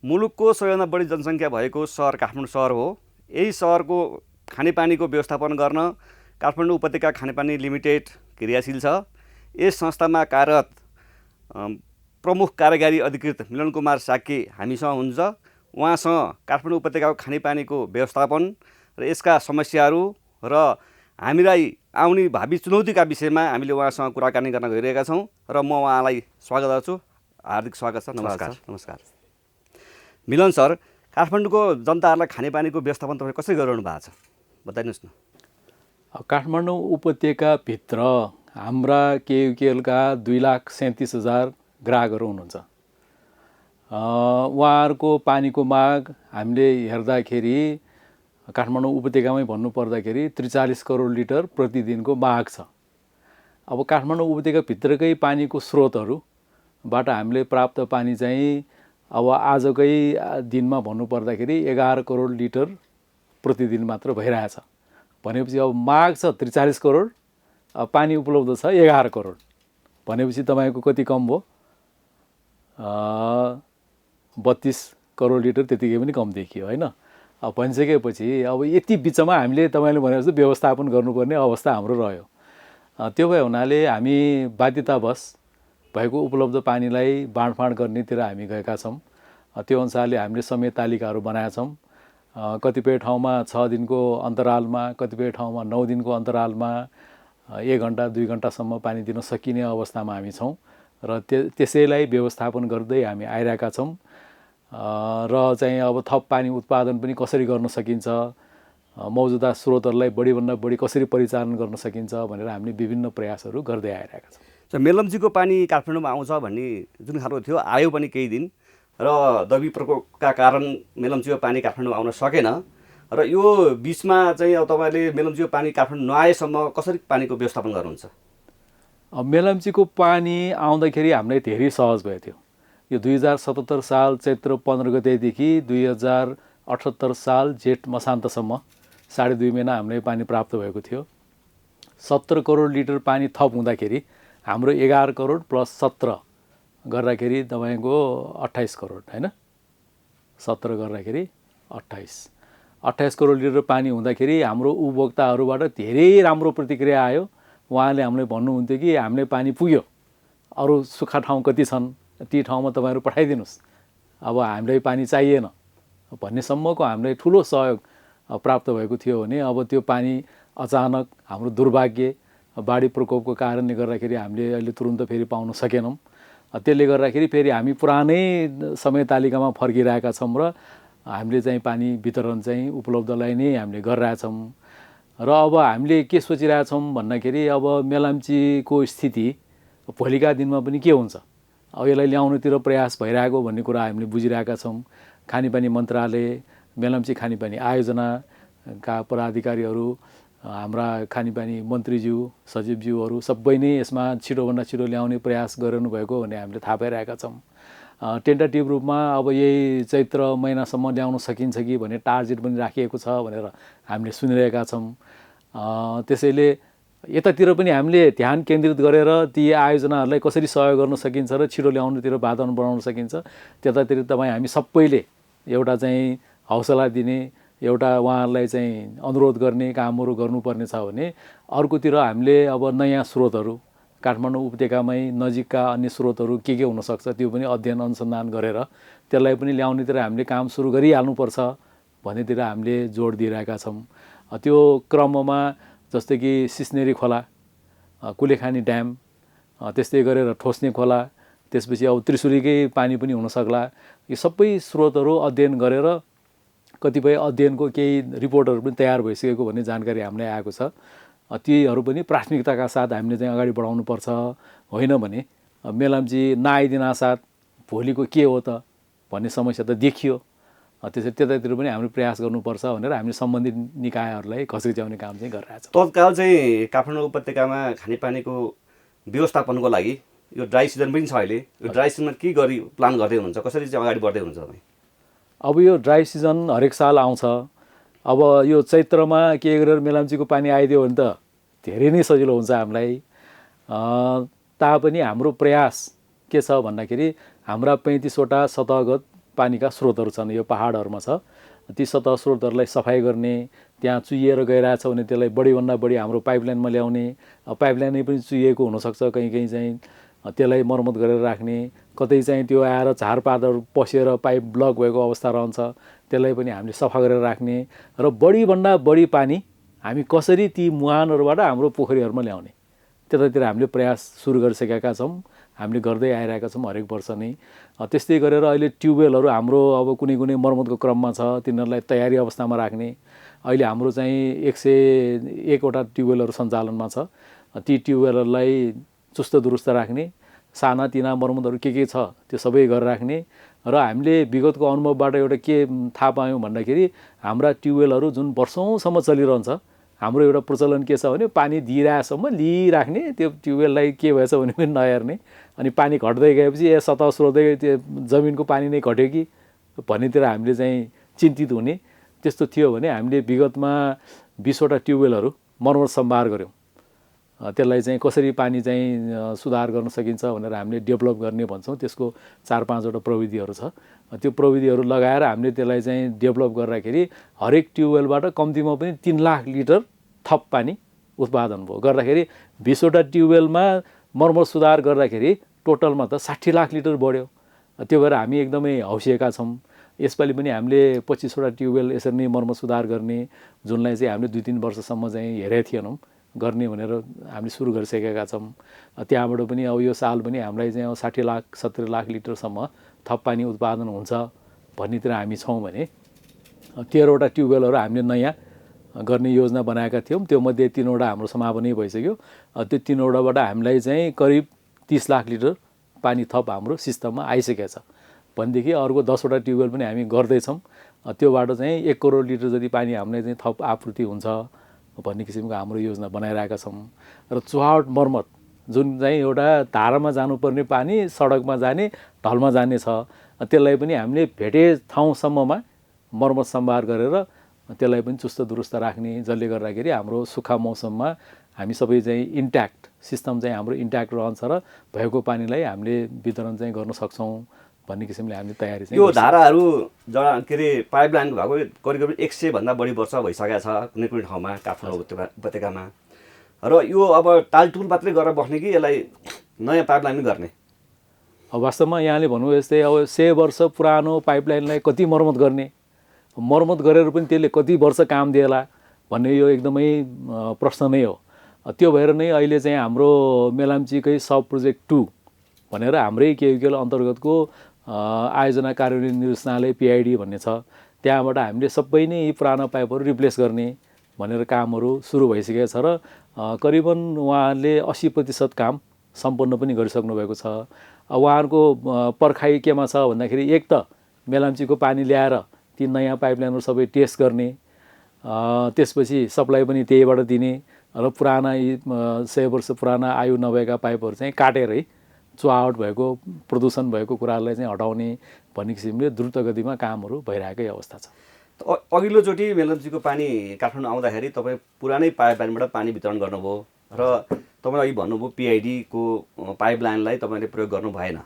मुलुकको सबैभन्दा बढी जनसङ्ख्या भएको सहर काठमाडौँ सहर हो। यही सहरको खानेपानीको व्यवस्थापन गर्न काठमाडौँ उपत्यका खानेपानी लिमिटेड क्रियाशील छ। यस संस्थामा कार्यरत प्रमुख कार्यकारी अधिकृत मिलन कुमार साक्य हामीसँग हुनुहुन्छ। उहाँसँग काठमाडौँ उपत्यकाको खानेपानीको व्यवस्थापन र यसका समस्याहरू र हामीलाई आउने भावी चुनौतीका विषयमा हामीले उहाँसँग कुराकानी गर्न गइरहेका छौँ र म उहाँलाई स्वागत गर्छु। हार्दिक स्वागत छ। नमस्कार। नमस्कार मिलन सर, काठमाडौँको जनताहरूलाई खानेपानीको व्यवस्थापन तपाईँ कसरी गरिरहनु भएको छ बताइदिनुहोस् न। काठमाडौँ उपत्यकाभित्र हाम्रा केयुकेएलका 2,37,000 ग्राहकहरू हुनुहुन्छ। उहाँहरूको पानीको माग हामीले हेर्दाखेरि काठमाडौँ उपत्यकामै भन्नुपर्दाखेरि 43 करोड लिटर प्रतिदिनको माग छ। अब काठमाडौँ उपत्यकाभित्रकै पानीको स्रोतहरूबाट हामीले प्राप्त पानी चाहिँ अब आजकै दिनमा भन्नुपर्दाखेरि 11 करोड लिटर प्रतिदिन मात्र भइरहेछ। भनेपछि अब माग छ 43 करोड, पानी उपलब्ध छ 11 करोड। भनेपछि तपाईँको कति कम भयो? 32 करोड लिटर त्यतिकै पनि कम देखियो होइन। अब भनिसकेपछि अब यति बिचमा हामीले तपाईँले भने जस्तो व्यवस्थापन गर्नुपर्ने अवस्था हाम्रो रह्यो। त्यो भए हुनाले हामी बाध्यतावश भएको उपलब्ध पानीलाई बाँडफाँड गर्नेतिर हामी गएका छौँ। त्यो अनुसारले हामीले समय तालिकाहरू बनाएका छौँ। कतिपय ठाउँमा 6 दिनको अन्तरालमा, कतिपय ठाउँमा 9 दिनको अन्तरालमा 1 घन्टा 2 घन्टासम्म पानी दिन सकिने अवस्थामा हामी छौँ र त्यसैलाई व्यवस्थापन गर्दै हामी आइरहेका छौँ। र चाहिँ अब थप पानी उत्पादन पनि कसरी गर्न सकिन्छ, मौजुदा स्रोतहरूलाई बढीभन्दा बढी कसरी परिचालन गर्न सकिन्छ भनेर हामीले विभिन्न प्रयासहरू गर्दै आइरहेका छौँ। मेलम्चीको पानी काठमाडौँमा आउँछ भन्ने जुन खालको थियो, आयो पनि केही दिन र दबी प्रकोपका कारण मेलम्चीको पानी काठमाडौँ आउन सकेन र यो बिचमा चाहिँ अब तपाईँले मेलम्चीको पानी काठमाडौँ नआएसम्म कसरी पानीको व्यवस्थापन गर्नुहुन्छ? मेलम्चीको पानी आउँदाखेरि हामीलाई धेरै सहज भयो थियो। यो 2077 साल चैत्र 15 गतेदेखि 2078 साल जेठ मसान्तसम्म 2.5 महिना हामीलाई पानी प्राप्त भएको थियो। 17 करोड लिटर पानी थप हुँदाखेरि हाम्रो 11 करोड प्लस 17 गर्दाखेरि तपाईँको 28 करोड होइन। 17 गर्दाखेरि 28 करोड लिटर पानी हुँदाखेरि हाम्रो उपभोक्ताहरूबाट धेरै राम्रो प्रतिक्रिया आयो। उहाँले हामीलाई भन्नुहुन्थ्यो कि हामीले पानी पुग्यो, अरू सुक्खा ठाउँ कति छन् ती ठाउँमा तपाईँहरू पठाइदिनुहोस्, अब हामीलाई पानी चाहिएन भन्नेसम्मको हामीलाई ठुलो सहयोग प्राप्त भएको थियो भने अब त्यो पानी अचानक हाम्रो दुर्भाग्य बाढी प्रकोपको कारणले गर्दाखेरि हामीले अहिले तुरुन्त फेरि पाउन सकेनौँ। त्यसले गर्दाखेरि फेरि हामी पुरानै समय तालिकामा फर्किरहेका छौँ र हामीले चाहिँ पानी वितरण चाहिँ उपलब्धलाई नै हामीले गरिरहेछौँ। र अब हामीले के सोचिरहेछौँ भन्दाखेरि अब मेलम्चीको स्थिति भोलिका दिनमा पनि के हुन्छ, अब यसलाई ल्याउनुतिर प्रयास भइरहेको भन्ने कुरा हामीले बुझिरहेका छौँ। खानेपानी मन्त्रालय, मेलम्ची खानेपानी आयोजनाका पदाधिकारीहरू, हाम्रा खानेपानी मन्त्रीज्यू, सचिवज्यूहरू सबै नै यसमा छिटोभन्दा छिटो ल्याउने प्रयास गरिरहनु भएको भन्ने हामीले थाहा पाइरहेका छौँ। टेन्टेटिभ रूपमा अब यही चैत्र महिनासम्म ल्याउन सकिन्छ कि भन्ने टार्गेट पनि राखिएको छ भनेर हामीले सुनिरहेका छौँ। त्यसैले यतातिर पनि हामीले ध्यान केन्द्रित गरेर ती आयोजनाहरूलाई कसरी सहयोग गर्न सकिन्छ र छिटो ल्याउनुतिर वातावरण बनाउन सकिन्छ त्यतातिर तपाईँ हामी सबैले एउटा चाहिँ हौसला दिने, एउटा उहाँहरूलाई चाहिँ अनुरोध गर्ने कामहरू गर्नुपर्ने छ भने अर्कोतिर हामीले अब नयाँ स्रोतहरू काठमाडौँ उपत्यकामै नजिकका अन्य स्रोतहरू के हुनसक्छ त्यो पनि अध्ययन अनुसन्धान गरेर त्यसलाई पनि ल्याउनेतिर हामीले काम सुरु गरिहाल्नुपर्छ भन्नेतिर हामीले जोड दिइरहेका छौँ। त्यो क्रममा जस्तै कि सिस्नेरी खोला, कुलेखानी ड्याम, त्यस्तै गरेर ठोस्ने खोला, त्यसपछि अब त्रिशुलीकै पानी पनि हुनसक्ला। यो सबै स्रोतहरू अध्ययन गरेर कतिपय अध्ययनको केही रिपोर्टहरू पनि तयार भइसकेको भन्ने जानकारी हामीलाई आएको छ। तीहरू पनि प्राथमिकताका साथ हामीले चाहिँ अगाडि बढाउनुपर्छ, होइन भने मेलम्ची नआइदिनासाथ भोलिको के हो त भन्ने समस्या त देखियो। त्यसरी त्यतातिर पनि हामीले प्रयास गर्नुपर्छ भनेर हामीले सम्बन्धित निकायहरूलाई घस्रिच्याउने काम चाहिँ गरिरहेछ। तत्काल चाहिँ काठमाडौँ उपत्यकामा खानेपानीको व्यवस्थापनको लागि यो ड्राई सिजन पनि छ अहिले, यो ड्राई सिजनमा के गरी प्लान गर्दै हुनुहुन्छ, कसरी चाहिँ अगाडि बढ्दै हुनुहुन्छ तपाईँ? अब यो ड्राई सिजन हरेक साल आउँछ। अब यो चैत्रमा के गरेर मेलम्चीको पानी आइदियो भने त धेरै नै सजिलो हुन्छ हामीलाई। तापनि हाम्रो प्रयास के छ भन्दाखेरि हाम्रा 35वटा सतहगत पानीका स्रोतहरू छन्, यो पहाडहरूमा छ। ती सतह स्रोतहरूलाई सफाइ गर्ने, त्यहाँ चुहिएर गइरहेछ भने त्यसलाई बढीभन्दा बढी हाम्रो पाइपलाइनमा ल्याउने, पाइपलाइनै पनि चुहिएको हुनसक्छ कहीँ कहीँ चाहिँ, त्यसलाई मर्मत गरेर राख्ने, कतै चाहिँ त्यो आएर झारपातहरू पसेर पाइप ब्लक भएको अवस्था रहन्छ, त्यसलाई पनि हामीले सफा गरेर राख्ने र बढीभन्दा बढी पानी हामी कसरी ती मुहानहरूबाट हाम्रो पोखरीहरूमा ल्याउने, त्यतातिर हामीले प्रयास सुरु गरिसकेका छौँ, हामीले गर्दै आइरहेका छौँ हरेक वर्ष नै। त्यस्तै गरेर अहिले ट्युबवेलहरू हाम्रो अब कुनै कुनै मर्मतको क्रममा छ, तिनीहरूलाई तयारी अवस्थामा राख्ने। अहिले हाम्रो चाहिँ 101वटा ट्युबवेलहरू सञ्चालनमा छ, ती ट्युबवेलहरूलाई चुस्त दुरुस्त राख्ने, सानातिना मर्मतहरू के छ त्यो सबै गरेर राख्ने। र हामीले विगतको अनुभवबाट एउटा के थाहा पायौँ भन्दाखेरि हाम्रा ट्युबवेलहरू जुन वर्षौँसम्म चलिरहन्छ, हाम्रो एउटा प्रचलन के छ भने पानी दिइरहेसम्म लिइराख्ने, त्यो ट्युबवेललाई के भएछ भने पनि नहेर्ने, अनि पानी घट्दै गएपछि सतह स्रोतै त्यो जमिनको पानी नै घट्यो कि भन्नेतिर हामीले चाहिँ चिन्तित हुने। त्यस्तो थियो भने हामीले विगतमा 20वटा ट्युबवेलहरू मर्मत सम्भार गऱ्यौँ। त्यसलाई चाहिँ कसरी पानी चाहिँ सुधार गर्न सकिन्छ भनेर हामीले डेभलप गर्ने भन्छौँ, त्यसको 4-5वटा प्रविधिहरू छ। त्यो प्रविधिहरू लगाएर हामीले त्यसलाई चाहिँ डेभलप गर्दाखेरि हरेक ट्युबवेलबाट कम्तीमा पनि 3 लाख लिटर थप पानी उत्पादन भयो। गर्दाखेरि 20वटा ट्युबवेलमा मर्मत सुधार गर्दाखेरि टोटलमा त 60 लाख लिटर बढ्यो। त्यो भएर हामी एकदमै हौसिएका छौँ। यसपालि पनि हामीले 25वटा ट्युबवेल यसरी नै मर्मत सुधार गर्ने, जुनलाई चाहिँ हामीले 2-3 वर्षसम्म चाहिँ हेरेका थिएनौँ, गर्ने भनेर हामीले सुरु गरिसकेका छौँ। त्यहाँबाट पनि अब यो साल पनि हामीलाई चाहिँ 60 लाख 70 लाख लिटरसम्म थप पानी उत्पादन हुन्छ भन्नेतिर हामी छौँ भने 13वटा ट्युबवेलहरू हामीले नयाँ गर्ने योजना बनाएका थियौँ। त्यो मध्ये 3वटा हाम्रो समापनै भइसक्यो। त्यो 3वटाबाट हामीलाई चाहिँ करिब 30 लाख लिटर पानी थप हाम्रो सिस्टममा आइसकेको छ भनेदेखि अर्को 10वटा ट्युबवेल पनि हामी गर्दैछौँ। त्योबाट चाहिँ 1 करोड लिटर जति पानी हामीलाई चाहिँ थप आपूर्ति हुन्छ भन्ने किसिमको हाम्रो योजना बनाइरहेका छौँ। र चुहावट मर्मत जुन चाहिँ एउटा धारामा जानुपर्ने पानी सडकमा जाने, ढलमा जाने छ, त्यसलाई पनि हामीले भेटे ठाउँसम्ममा मर्मत सम्भार गरेर त्यसलाई पनि चुस्त दुरुस्त राख्ने, जसले गर्दाखेरि हाम्रो सुक्खा मौसममा हामी सबै चाहिँ इन्ट्याक्ट सिस्टम चाहिँ हाम्रो इन्ट्याक्ट रहन्छ र भएको पानीलाई हामीले वितरण चाहिँ गर्न सक्छौँ भन्ने किसिमले हामीले तयारी चाहिँ यो धाराहरू के अरे पाइपलाइन भएको करिब 100 भन्दा बढी वर्ष भइसकेको छ कुनै कुनै ठाउँमा काठमाडौँ उपत्यकामा। र यो अब टालटुल मात्रै गरेर बस्ने कि यसलाई नयाँ पाइपलाइन गर्ने? अब वास्तवमा यहाँले भन्नुभयो जस्तै अब 100 वर्ष पुरानो पाइपलाइनलाई कति मर्मत गर्ने, मर्मत गरेर पनि त्यसले कति वर्ष काम दिएला भन्ने यो एकदमै प्रश्न नै हो। त्यो भएर नै अहिले चाहिँ हाम्रो मेलाम्चीकै सब प्रोजेक्ट 2 भनेर हाम्रै केयुकेएल अन्तर्गतको आयोजना कार्यान्वयन निर्देशनालय PID भन्ने छ, त्यहाँबाट हामीले सबै नै यी पुराना पाइपहरू रिप्लेस गर्ने भनेर कामहरू सुरु भइसकेको छ र करिबन उहाँहरूले 80% काम सम्पन्न पनि गरिसक्नु भएको छ। उहाँहरूको पर्खाइ केमा छ भन्दाखेरि एक त मेलाम्चीको पानी ल्याएर ती नयाँ पाइपलाइनहरू सबै टेस्ट गर्ने, त्यसपछि सप्लाई पनि त्यहीबाट दिने र पुराना 100 वर्ष पुराना आयु नभएका पाइपहरू चाहिँ काटेरै चुहावट भएको प्रदूषण भएको कुराहरूलाई चाहिँ हटाउने भन्ने किसिमले द्रुत गतिमा कामहरू भइरहेकै अवस्था छ। अघिल्लोचोटि मेलम्चीको पानी काठमाडौँ आउँदाखेरि तपाईँ पुरानै पाइपलाइनबाट पानी वितरण गर्नुभयो र तपाईँ अघि भन्नुभयो PID को पाइपलाइनलाई तपाईँले प्रयोग गर्नु भएन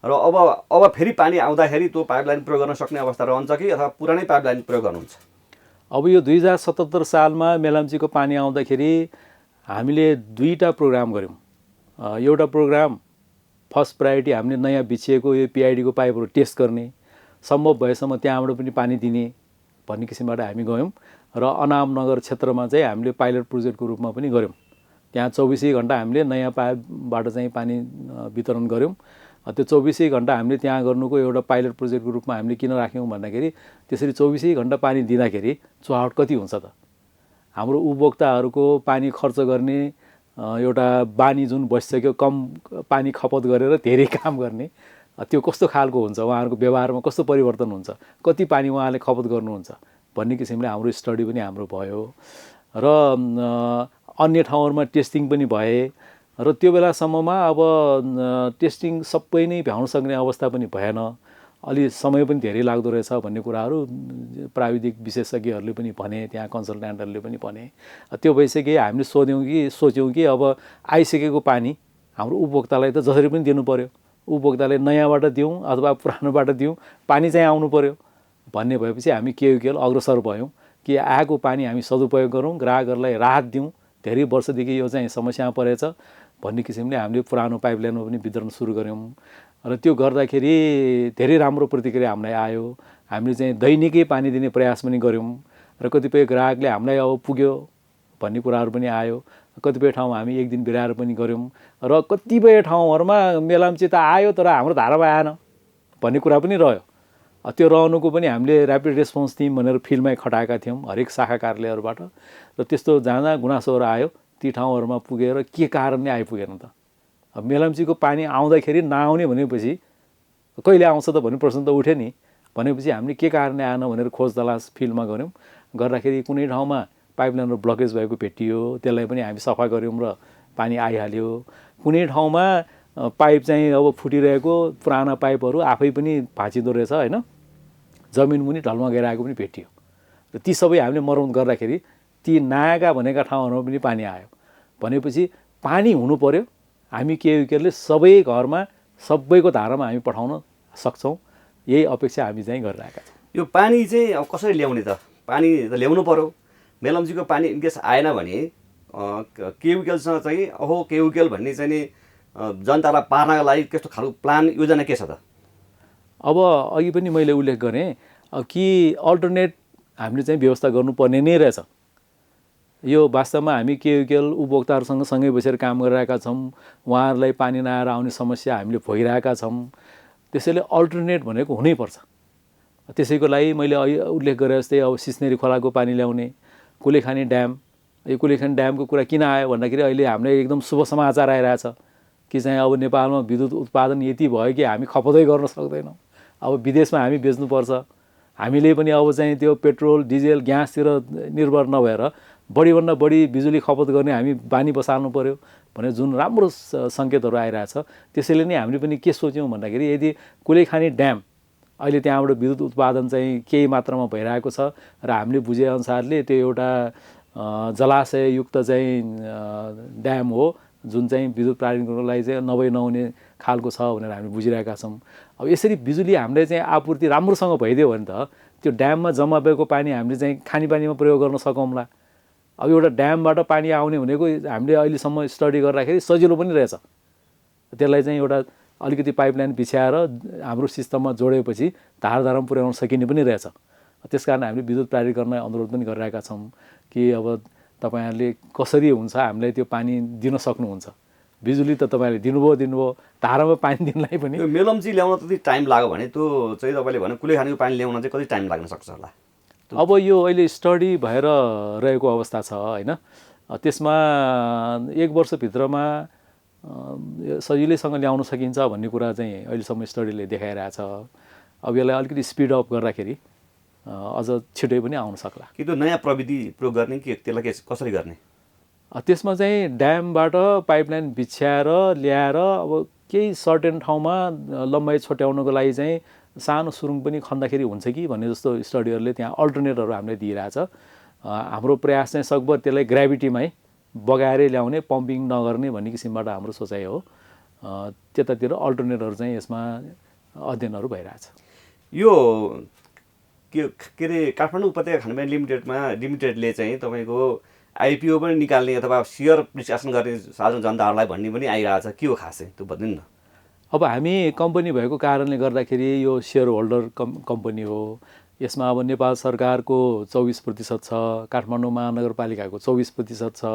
र अब फेरि पानी आउँदाखेरि त्यो पाइपलाइन प्रयोग गर्न सक्ने अवस्था रहन्छ कि अथवा पुरानै पाइपलाइन प्रयोग गर्नुहुन्छ? अब यो 2077 सालमा मेलम्चीको पानी आउँदाखेरि हामीले 2टा प्रोग्राम गऱ्यौँ। एउटा प्रोग्राम फर्स्ट प्रायोरिटी हामीले नयाँ बिछिएको यो PID को पाइपहरू टेस्ट गर्ने, सम्भव भएसम्म त्यहाँबाट पनि पानी दिने भन्ने किसिमबाट हामी गयौँ र अनामनगर क्षेत्रमा चाहिँ हामीले पाइलट प्रोजेक्टको रूपमा पनि गऱ्यौँ। त्यहाँ 24 घण्टा हामीले नयाँ पाइपबाट चाहिँ पानी वितरण गऱ्यौँ। त्यो 24 घण्टा हामीले त्यहाँ गर्नुको एउटा पाइलट प्रोजेक्टको रूपमा हामीले किन राख्यौँ भन्दाखेरि त्यसरी 24 घण्टा पानी दिँदाखेरि चुहावट कति हुन्छ त? हाम्रो उपभोक्ताहरूको पानी खर्च गर्ने एउटा बानी जुन बसिसक्यो, कम पानी खपत गरेर धेरै काम गर्ने, त्यो कस्तो खालको हुन्छ, उहाँहरूको व्यवहारमा कस्तो परिवर्तन हुन्छ, कति पानी उहाँले खपत गर्नुहुन्छ भन्ने किसिमले हाम्रो स्टडी पनि हाम्रो भयो र अन्य ठाउँहरूमा टेस्टिङ पनि भए र त्यो बेलासम्ममा अब टेस्टिङ सबै नै भ्याउन सक्ने अवस्था पनि भएन, अलि समय पनि धेरै लाग्दो रहेछ भन्ने कुराहरू प्राविधिक विशेषज्ञहरूले पनि भने, त्यहाँ कन्सल्ट्यान्टहरूले पनि भने। त्यो भइसके हामीले सोच्यौँ कि अब आइसकेको पानी हाम्रो उपभोक्तालाई त जसरी पनि दिनु पर्यो उपभोक्ताले नयाँबाट दिउँ अथवा पुरानोबाट दिउँ, पानी चाहिँ आउनु पर्यो भन्ने भएपछि हामी केयुकेएल अग्रसर भयौँ कि आएको पानी हामी सदुपयोग गरौँ, ग्राहकहरूलाई राहत दिउँ, धेरै वर्षदेखि यो चाहिँ समस्यामा परेछ भन्ने किसिमले हामीले पुरानो पाइपलाइनमा पनि वितरण सुरु गऱ्यौँ र त्यो गर्दाखेरि धेरै राम्रो प्रतिक्रिया हामीलाई आयो। हामीले चाहिँ दैनिकै पानी दिने प्रयास पनि गऱ्यौँ र कतिपय ग्राहकले हामीलाई अब पुग्यो भन्ने कुराहरू पनि आयो। कतिपय ठाउँमा हामी एक दिन बिराएर पनि गऱ्यौँ र कतिपय ठाउँहरूमा मेलम्ची त आयो तर हाम्रो धारामा आएन भन्ने कुरा पनि रह्यो। त्यो रहनुको पनि हामीले ऱ्यापिड रेस्पोन्स टिम भनेर फिल्डमै खटाएका थियौँ हरेक शाखा कार्यालयहरूबाट र त्यस्तो जहाँ गुनासोहरू आयो ती ठाउँहरूमा पुगेर के कारणले आइपुगेन त। अब मेलम्चीको पानी आउँदाखेरि नआउने भनेपछि कहिले आउँछ त भन्ने प्रश्न त उठ्यो नि। भनेपछि हामीले के कारणले आएन भनेर खोज तलास फिल्डमा गऱ्यौँ। गर्दाखेरि कुनै ठाउँमा पाइपलाइनहरू ब्लकेज भएको भेटियो, त्यसलाई पनि हामी सफा गऱ्यौँ र पानी आइहाल्यो। कुनै ठाउँमा पाइप चाहिँ अब फुटिरहेको पुराना पाइपहरू आफै पनि भाँचिँदो रहेछ होइन, जमिन मुनि ढलमा गइरहेको पनि भेटियो र ती सबै हामीले मर्मत गर्दाखेरि ती नआएका भनेका ठाउँहरूमा पनि पानी आयो। भनेपछि पानी हुनु पर्यो, हामी केयुकेएलले सबै घरमा सबैको धारामा हामी पठाउन सक्छौँ, यही अपेक्षा हामी चाहिँ गरिरहेका छौँ। यो पानी चाहिँ अब कसरी ल्याउने त? पानी त ल्याउनु पर्यो। मेलम्चीको पानी इनकेस आएन भने केयुकेएलसँग चाहिँ ओहो केयुकेएल भन्ने चाहिँ नि जनतालाई पार्नका लागि त्यस्तो खालको प्लान योजना के छ त? अब अघि पनि मैले उल्लेख गरेँ कि अल्टरनेट हामीले चाहिँ व्यवस्था गर्नुपर्ने नै रहेछ। यो वास्तवमा हामी केयुकेएल उपभोक्ताहरूसँग सँगै बसेर काम गरिरहेका छौँ। उहाँहरूलाई पानी नआएर आउने समस्या हामीले भोगिरहेका छौँ। त्यसैले अल्टरनेट भनेको हुनैपर्छ। त्यसैको लागि मैले उल्लेख गरे जस्तै अब सिस्नेरी खोलाको पानी ल्याउने, कुलेखानी ड्याम, यो कुलेखानी ड्यामको कुरा किन आयो भन्दाखेरि अहिले हामीलाई एकदम शुभ समाचार आइरहेछ कि चाहिँ अब नेपालमा विद्युत उत्पादन यति भयो कि हामी खपतै गर्न सक्दैनौँ। अब विदेशमा हामी बेच्नुपर्छ। हामीले पनि अब चाहिँ त्यो पेट्रोल डिजेल ग्यासतिर निर्भर नभएर बढीभन्दा बढी बिजुली खपत गर्ने हामी बानी बसाल्नु पर्यो भने जुन राम्रो सङ्केतहरू आइरहेछ। त्यसैले नै हामीले पनि के सोच्यौँ भन्दाखेरि यदि कुलेखानी ड्याम अहिले त्यहाँबाट विद्युत उत्पादन चाहिँ केही मात्रामा भइरहेको छ र हामीले बुझेअनुसारले त्यो एउटा जलाशययुक्त चाहिँ ड्याम हो जुन चाहिँ विद्युत प्राधिकरणको लागि चाहिँ नहुने खालको छ भनेर हामी बुझिरहेका छौँ। अब यसरी बिजुली हामीले चाहिँ आपूर्ति राम्रोसँग भइदियो भने त त्यो ड्याममा जम्मा भएको पानी हामीले चाहिँ खानेपानीमा प्रयोग गर्न सकौँला। अब एउटा ड्यामबाट पानी आउने भनेको हामीले अहिलेसम्म स्टडी गर्दाखेरि सजिलो पनि रहेछ। त्यसलाई चाहिँ एउटा अलिकति पाइपलाइन बिछ्याएर हाम्रो सिस्टममा जोडेपछि धारधारमा पुर्याउन सकिने पनि रहेछ। त्यसकारण हामीले विद्युत प्राधिकरणलाई अनुरोध पनि गरिरहेका छौँ कि अब तपाईँहरूले कसरी हुन्छ हामीलाई त्यो पानी दिन सक्नुहुन्छ। बिजुली त तपाईँले दिनुभयो, धारामा पानी दिनलाई पनि मेलम्ची ल्याउन त्यति टाइम लाग्यो भने त्यो चाहिँ तपाईँले भने कुलेखानीको पानी ल्याउन चाहिँ कति टाइम लाग्न सक्छ होला? अब यो अहिले स्टडी भएर रहेको अवस्था छ होइन। त्यसमा 1 वर्षभित्रमा सजिलैसँग ल्याउन सकिन्छ भन्ने कुरा चाहिँ अहिलेसम्म स्टडीले देखाइरहेछ। अब यसलाई अलिकति स्पिड अप गर्दाखेरि अझ छिटै पनि आउन सक्ला। कि त्यो नयाँ प्रविधि प्रयोग गर्ने कि त्यसलाई कसरी गर्ने? त्यसमा चाहिँ ड्यामबाट पाइपलाइन बिछ्याएर ल्याएर अब केही सर्टेन ठाउँमा लम्बाइ छोट्याउनको लागि चाहिँ सानो सुरुङ पनि खन्दाखेरि हुन्छ कि भन्ने जस्तो स्टडीहरूले त्यहाँ अल्टरनेटहरू हामीले दिइरहेछ। हाम्रो प्रयास चाहिँ सकभर त्यसलाई ग्राभिटीमै बगाएरै ल्याउने, पम्पिङ नगर्ने भन्ने किसिमबाट हाम्रो सोचाइ हो। त्यतातिर अल्टरनेटहरू चाहिँ यसमा अध्ययनहरू भइरहेछ। यो के अरे काठमाडौँ उपत्यका खानेपानी लिमिटेडले चाहिँ तपाईँको आइपिओ पनि निकाल्ने अथवा सेयर निष्कासन गर्ने साधारण जनताहरूलाई भन्ने पनि आइरहेछ, के हो खास चाहिँ त्यो भनिदिनु न। अब हामी कम्पनी भएको कारणले गर्दाखेरि यो सेयर होल्डर कम्पनी हो। यसमा अब नेपाल सरकारको 24% छ, काठमाडौँ महानगरपालिकाको 24% छ,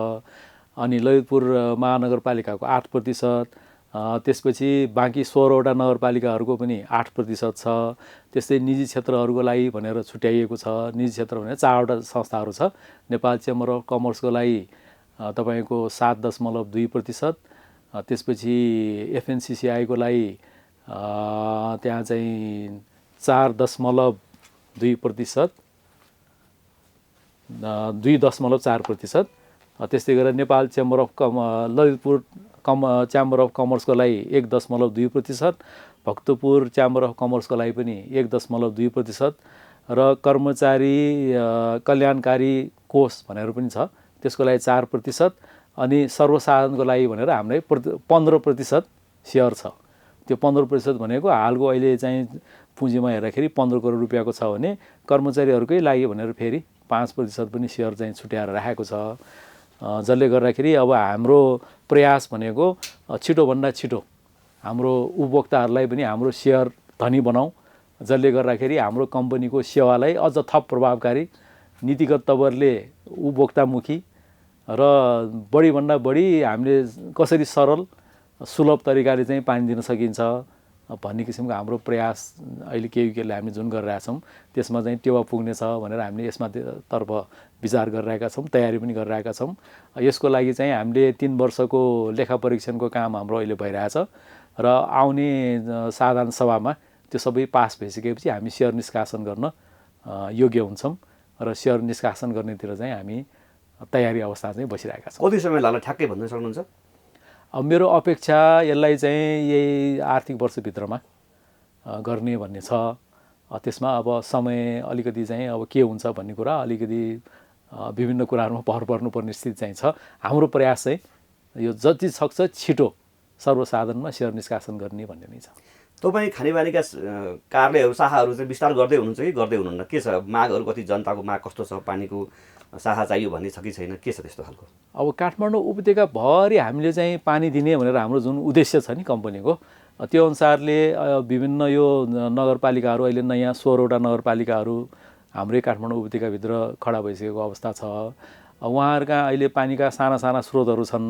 अनि ललितपुर महानगरपालिकाको 8%, त्यसपछि बाँकी 16वटा नगरपालिकाहरूको पनि 8% छ। त्यस्तै निजी क्षेत्रहरूको लागि भनेर छुट्याइएको छ। निजी क्षेत्र भनेर 4वटा संस्थाहरू छ। नेपाल चेम्बर अफ कमर्सको लागि तपाईँको 7.2%, त्यसपछि एफएनसिसिआईको लागि त्यहाँ चाहिँ 4.2%, 2.4%। त्यस्तै गरेर Nepal chamber of Lalitpur chamber of कमर्सको लागि 1.2%, भक्तपुर च्याम्बर अफ कमर्सको लागि पनि 1.2%, र कर्मचारी कल्याणकारी कोष भनेर पनि छ त्यसको लागि 4%, अनि सर्वसाधारणको लागि भनेर हामीलाई 15% सेयर छ। त्यो 15% भनेको हालको अहिले चाहिँ पुँजीमा हेर्दाखेरि 15 करोड रुपियाँको छ भने कर्मचारीहरूकै लागि भनेर फेरि 5% पनि सेयर चाहिँ छुट्याएर राखेको छ। जसले गर्दाखेरि अब हाम्रो प्रयास भनेको छिटोभन्दा छिटो हाम्रो उपभोक्ताहरूलाई पनि हाम्रो सेयर धनी बनाऊ, जसले गर्दाखेरि हाम्रो कम्पनीको सेवालाई अझ थप प्रभावकारी नीतिगत तवरले उपभोक्तामुखी र बढीभन्दा बढी हामीले कसरी सरल सुलभ तरिकाले चाहिँ पानी दिन सकिन्छ भन्ने किसिमको हाम्रो प्रयास अहिले केयुकेले हामीले जुन गरिरहेछौँ त्यसमा चाहिँ टेवा पुग्नेछ भनेर हामीले यसमा तर्फ विचार गरिरहेका छौँ, तयारी पनि गरिरहेका छौँ। यसको लागि चाहिँ हामीले 3 वर्षको लेखा परीक्षणको काम हाम्रो अहिले भइरहेछ र आउने साधारण सभामा त्यो सबै पास भइसकेपछि हामी सेयर निष्कासन गर्न योग्य हुन्छौँ र सेयर निष्कासन गर्नेतिर चाहिँ हामी तयारी अवस्था चाहिँ बसिरहेका छौँ। कति समय लाग्ला ठ्याक्कै भन्न सक्नुहुन्छ? अब मेरो अपेक्षा यसलाई चाहिँ यही आर्थिक वर्षभित्रमा गर्ने भन्ने छ। त्यसमा अब समय अलिकति चाहिँ अब के हुन्छ भन्ने कुरा अलिकति विभिन्न कुराहरूमा भर पर्नुपर्ने स्थिति चाहिँ छ। हाम्रो प्रयास चाहिँ यो जति सक्छ छिटो सर्वसाधारणमा सेयर निष्कासन गर्ने भन्ने नै छ। तपाईँ खानेपानीका कार्यालयहरू शाखाहरू चाहिँ विस्तार गर्दै हुनुहुन्छ कि गर्दै हुनुहुन्न? के छ मागहरू, कति जनताको माग कस्तो छ, पानीको शाखा चाहियो भन्ने छ कि छैन, के छ त्यस्तो खालको? अब काठमाडौँ उपत्यकाभरि हामीले चाहिँ पानी दिने भनेर हाम्रो जुन उद्देश्य छ नि कम्पनीको, त्यो अनुसारले विभिन्न यो नगरपालिकाहरू अहिले नयाँ 16वटा नगरपालिकाहरू हाम्रै काठमाडौँ उपत्यकाभित्र खडा भइसकेको अवस्था छ। उहाँहरूका अहिले पानीका साना साना स्रोतहरू छन्,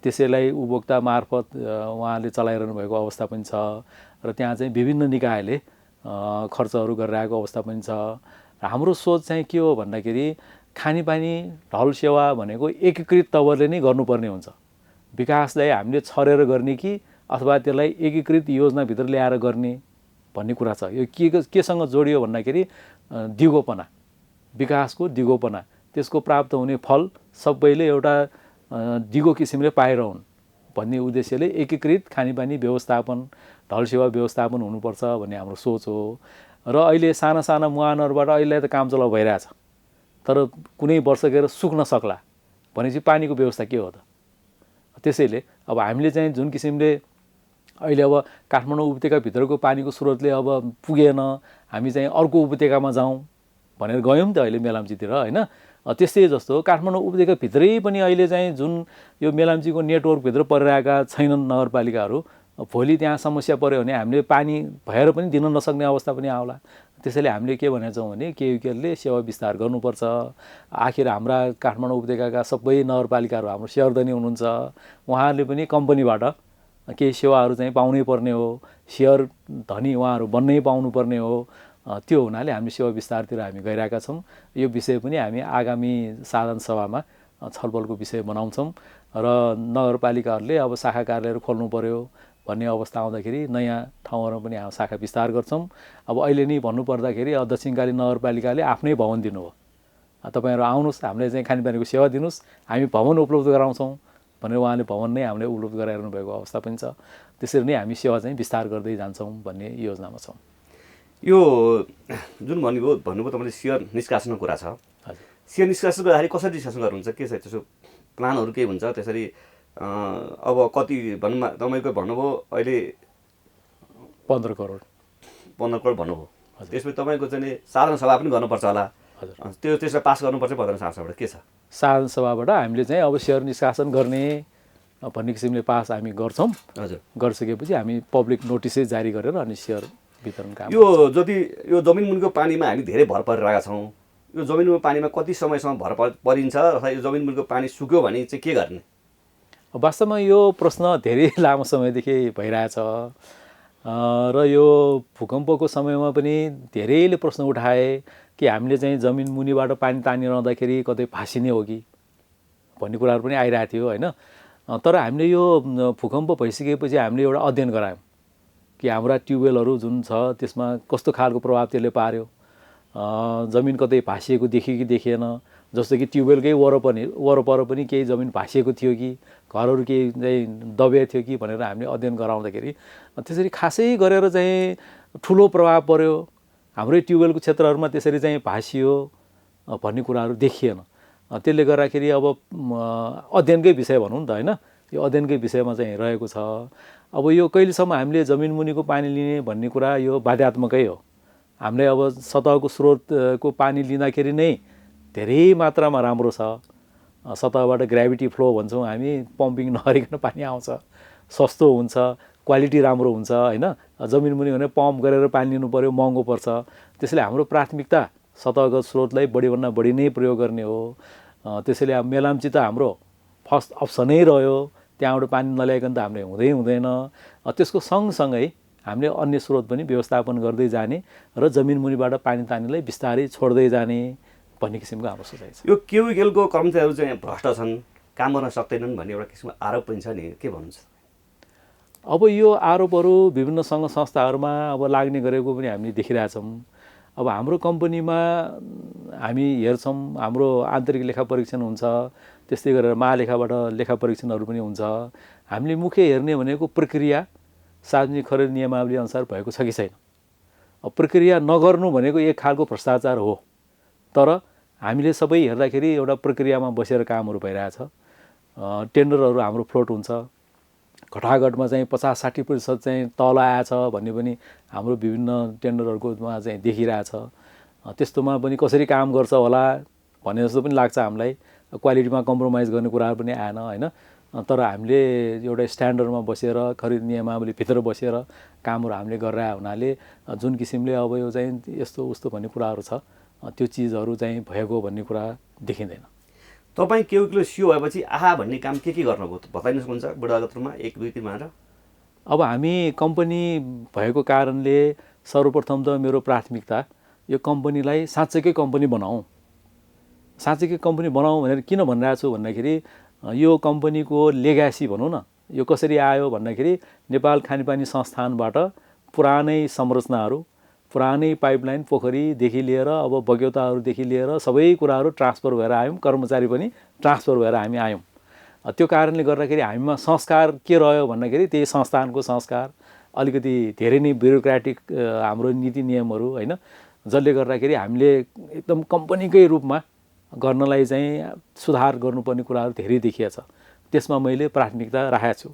त्यसैलाई उपभोक्ता मार्फत उहाँले चलाइरहनु भएको अवस्था पनि छ र त्यहाँ चाहिँ विभिन्न निकायले खर्चहरू गरिरहेको अवस्था पनि छ। हाम्रो सोच चाहिँ के हो भन्दाखेरि खानेपानी ढल सेवा भनेको एकीकृत तवरले नै गर्नुपर्ने हुन्छ। विकासलाई हामीले छरेर गर्ने कि अथवा त्यसलाई एकीकृत योजनाभित्र ल्याएर गर्ने भन्ने कुरा छ। यो केसँग जोडियो भन्दाखेरि दिगोपना, विकासको दिगोपना, त्यसको प्राप्त हुने फल सबैले एउटा दिगो किसिमले पाइरहन् भन्ने उद्देश्यले एकीकृत खानेपानी व्यवस्थापन, ढल सेवा व्यवस्थापन हुनुपर्छ भन्ने हाम्रो सोच हो। र अहिले साना साना मुहानहरूबाट अहिले त काम चलाउ भइरहेछ, तर कुनै वर्ष गएर सुक्न सक्ला भनेपछि पानीको व्यवस्था के हो त? त्यसैले अब हामीले चाहिँ जुन किसिमले अहिले अब काठमाडौँ उपत्यकाभित्रको पानीको स्रोतले अब पुगेन, हामी चाहिँ अर्को उपत्यकामा जाउँ भनेर गयौँ त अहिले मेलाम्चीतिर, होइन? त्यस्तै जस्तो काठमाडौँ उपत्यकाभित्रै पनि अहिले चाहिँ जुन यो मेलाम्चीको नेटवर्कभित्र परिरहेका छैनन् नगरपालिकाहरू, भोलि त्यहाँ समस्या पऱ्यो भने हामीले पानी भएर पनि दिन नसक्ने अवस्था पनि आउला। त्यसैले हामीले के भनेको छौँ भने केयुकेले सेवा विस्तार गर्नुपर्छ। आखिर हाम्रा काठमाडौँ उपत्यकाका सबै नगरपालिकाहरू हाम्रो सेयरधनी हुनुहुन्छ, उहाँहरूले पनि कम्पनीबाट केही सेवाहरू चाहिँ पाउनै पर्ने हो, सेयर धनी उहाँहरू बन्नै पाउनुपर्ने हो। त्यो हुनाले हामी सेवा विस्तारतिर हामी गइरहेका छौँ। यो विषय पनि हामी आगामी साधारण सभामा छलफलको विषय बनाउँछौँ र नगरपालिकाहरूले अब शाखा कार्यालयहरू खोल्नु पर्यो भन्ने अवस्था आउँदाखेरि नयाँ ठाउँहरूमा पनि हामी शाखा विस्तार गर्छौँ। अब अहिले नै भन्नुपर्दाखेरि दक्षिणकाली नगरपालिकाले आफ्नै भवन दिनुभयो, तपाईँहरू आउनुहोस् हामीले चाहिँ खानेपानीको सेवा दिनुहोस्, हामी भवन उपलब्ध गराउँछौँ भनेर उहाँले भवन नै हामीले उपलब्ध गराइरहनु भएको अवस्था पनि छ। त्यसरी नै हामी सेवा चाहिँ विस्तार गर्दै जान्छौँ भन्ने योजनामा छौँ। यो जुन भन्नुभयो तपाईँले सेयर निष्कासनको कुरा छ, सेयर निष्कासन गर्दाखेरि कसरी निष्कासन गर्नुहुन्छ, के छ त्यसो प्लानहरू के हुन्छ? त्यसरी अब कति भनौँ तपाईँको भन्नुभयो अहिले 15 करोड भन्नुभयो, त्यसपछि तपाईँको चाहिँ साधारण सभा पनि गर्नुपर्छ होला, त्यसलाई पास गर्नुपर्छ पर्दैन? साधारण सभाबाट के छ? साधारण सभाबाट हामीले चाहिँ अब सेयर निष्कासन गर्ने भन्ने किसिमले पास हामी गर्छौँ। हजुर, गरिसकेपछि हामी पब्लिक नोटिसै जारी गरेर अनि सेयर वितरण काम। यो जति यो जमिन मुनिको पानीमा हामी धेरै भर परिरहेका छौँ, यो जमिन मुनिको पानीमा कति समयसम्म भर परिन्छ अथवा यो जमिन मुनिको पानी सुक्यो भने चाहिँ के गर्ने? वास्तवमा यो प्रश्न धेरै लामो समयदेखि भइरहेछ र यो भूकम्पको समयमा पनि धेरैले प्रश्न उठाए कि हामीले चाहिँ जमिन मुनिबाट पानी तानिरहँदाखेरि कतै फासिने हो कि भन्ने कुराहरू पनि आइरहेको थियो, होइन? तर हामीले यो भूकम्प भइसकेपछि हामीले एउटा अध्ययन गरायौँ कि हाम्रा ट्युबवेलहरू जुन छ त्यसमा कस्तो खालको प्रभाव त्यसले पार्यो, जमिन कतै भाँसिएको देखियो कि देखिएन, जस्तो कि ट्युबवेलकै वरपर पनि केही जमिन भाँसिएको थियो कि घरहरू केही चाहिँ दबिएको थियो कि भनेर हामीले अध्ययन गराउँदाखेरि त्यसरी खासै गरेर चाहिँ ठुलो प्रभाव पर्यो, हाम्रै ट्युबवेलको क्षेत्रहरूमा त्यसरी चाहिँ भाँसियो भन्ने कुराहरू देखिएन। त्यसले गर्दाखेरि अब अध्ययनकै विषय भनौँ न त, होइन? यो अध्ययनकै विषयमा चाहिँ रहेको छ। अब यो कहिलेसम्म हामीले जमिन मुनिको पानी लिने भन्ने कुरा यो बाध्यात्मकै हो। हामीले अब सतहको स्रोतको पानी लिँदाखेरि नै धेरै मात्रामा राम्रो छ। सतहबाट ग्राभिटी फ्लो भन्छौँ हामी, पम्पिङ नगरिकन पानी आउँछ, सस्तो हुन्छ, क्वालिटी राम्रो हुन्छ होइन। जमिन मुनि भने पम्प गरेर पानी लिनु पऱ्यो, महँगो पर्छ। त्यसैले हाम्रो प्राथमिकता सतहगत स्रोतलाई बढीभन्दा बढी नै प्रयोग गर्ने हो। त्यसैले अब मेलाम्ची त हाम्रो फर्स्ट अप्सनै रह्यो। त्यहाँबाट पानी नल्याइकन त हामीले हुँदैन। त्यसको सँगसँगै हामीले अन्य स्रोत पनि व्यवस्थापन गर्दै जाने र जमिन मुनिबाट पानी तान्नेलाई बिस्तारै छोड्दै जाने भन्ने किसिमको हाम्रो सोचाइ छ। यो केविकेलको कर्मचारीहरू चाहिँ भ्रष्ट छन्, काम गर्न सक्दैनन् भन्ने एउटा किसिमको आरोप पनि छ नि, के भन्नुहुन्छ? अब यो आरोपहरू विभिन्न सङ्घ संस्थाहरूमा अब लाग्ने गरेको पनि हामीले देखिरहेछौँ। अब हाम्रो कम्पनीमा हामी हेर्छौँ, हाम्रो आन्तरिक लेखा परीक्षण हुन्छ, त्यस्तै गरेर महालेखाबाट लेखा परीक्षणहरू पनि हुन्छ। हामीले मुख्य हेर्ने भनेको प्रक्रिया सार्वजनिक खरिद नियमावली अनुसार भएको छ कि छैन। अब प्रक्रिया नगर्नु भनेको एक खालको भ्रष्टाचार हो। तर हामीले सबै हेर्दाखेरि एउटा प्रक्रियामा बसेर कामहरू भइरहेछ। टेन्डरहरू हाम्रो फ्लोट हुन्छ, घटाघटमा चाहिँ 50-60% चाहिँ तल आएछ भन्ने पनि हाम्रो विभिन्न टेन्डरहरूकोमा चाहिँ देखिरहेछ। त्यस्तोमा पनि कसरी काम गर्छ होला भन्ने जस्तो पनि लाग्छ हामीलाई। क्वालिटीमा कम्प्रोमाइज गर्ने कुराहरू पनि आएन होइन। तर हामीले एउटा स्ट्यान्डर्डमा बसेर खरिद नियमावलीभित्र बसेर कामहरू हामीले गरिरहेको हुनाले जुन किसिमले अब यो चाहिँ यस्तो उस्तो भन्ने कुराहरू छ, त्यो चिजहरू चाहिँ भएको भन्ने कुरा देखिँदैन। तपाईँ केविकेल सिओ भएपछि आहा भन्ने काम के गर्नुभयो बताइदिनु सक्नुहुन्छ बुढागत रूपमा 1, 2, 3 भनेर? अब हामी कम्पनी भएको कारणले सर्वप्रथम त मेरो प्राथमिकता यो कम्पनीलाई साँच्चैकै कम्पनी बनाऊँ। साँच्चैकै कम्पनी बनाऊँ भनेर किन भनिरहेको छु भन्दाखेरि यो कम्पनीको लेगासी भनौँ न, यो कसरी आयो भन्दाखेरि नेपाल खानेपानी संस्थानबाट पुरानै संरचनाहरू, पुरानै पाइपलाइन, पोखरीदेखि लिएर अब बग्यौताहरूदेखि लिएर सबै कुराहरू ट्रान्सफर भएर आयौँ। कर्मचारी पनि ट्रान्सफर भएर हामी आयौँ। त्यो कारणले गर्दाखेरि हामीमा संस्कार के रह्यो भन्दाखेरि त्यही संस्थानको संस्कार, अलिकति धेरै नै ब्युरोक्रेटिक हाम्रो नीति नियमहरू होइन, जसले गर्दाखेरि हामीले एकदम कम्पनीकै रूपमा गर्नलाई चाहिँ सुधार गर्नुपर्ने कुराहरू धेरै देखिया छ। त्यसमा मैले प्राथमिकता राखेको छु।